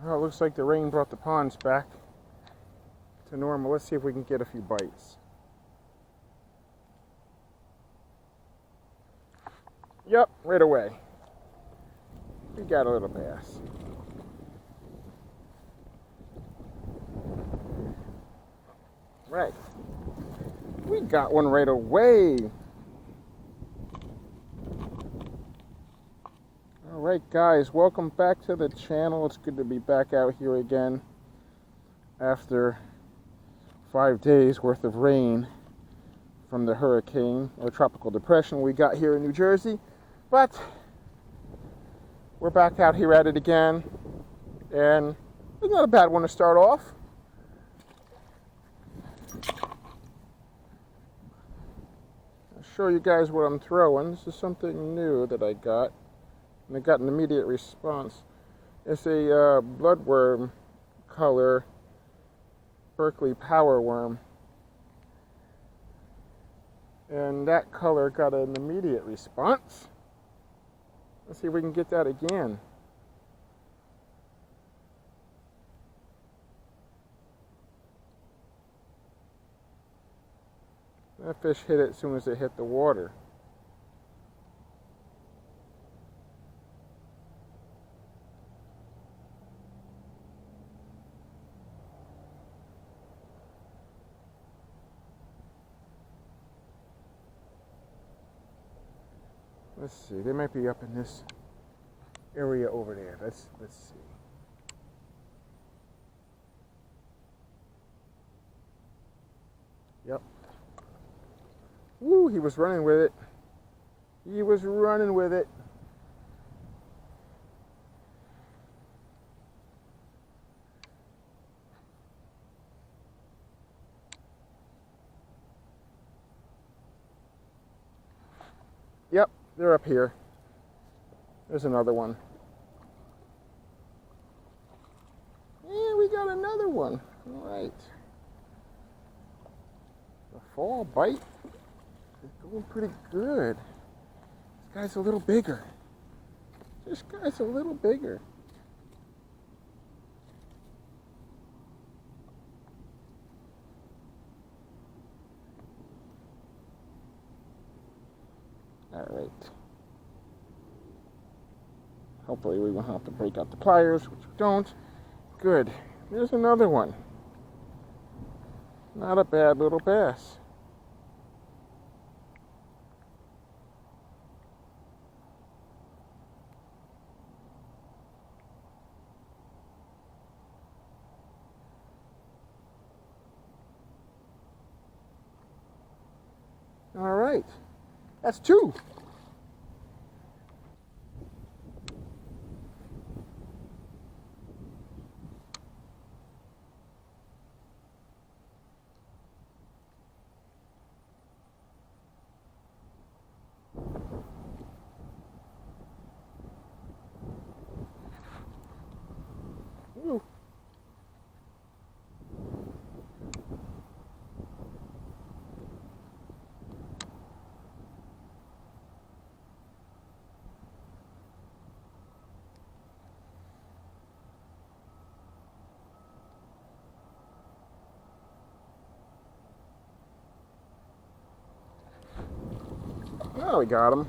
Oh, it looks like the rain brought the ponds back to normal. Let's see if we can get a few bites. Yep, right away. We got a little bass. Right. We got one right away. Alright guys, welcome back to the channel. It's good to be back out here again after 5 days worth of rain from the hurricane or tropical depression we got here in New Jersey. But we're back out here at it again, and it's not a bad one to start off. I'll show you guys what I'm throwing. This is something new that I got, and I got an immediate response. It's a bloodworm color Berkeley power worm, and that color got an immediate response. Let's see if we can get that again. That fish hit it as soon as it hit the water. Let's see, they might be up in this area over there. Let's see. Yep. Woo, he was running with it. He was running with it. Yep. They're up here. There's another one. Yeah, we got another one. All right. The fall bite is going pretty good. This guy's a little bigger. This guy's a little bigger. All right. Hopefully we won't have to break out the pliers, which we don't. Good. There's another one. Not a bad little bass. All right. That's two. Ooh. Oh, we got him.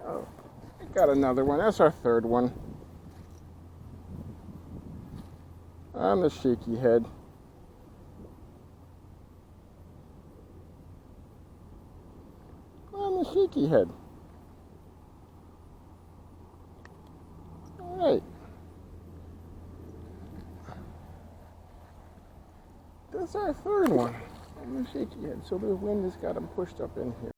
Oh, we got another one. That's our third one. On the shaky head. On the shaky head. All right. That's our third one. On the shaky head. So the wind has got him pushed up in here.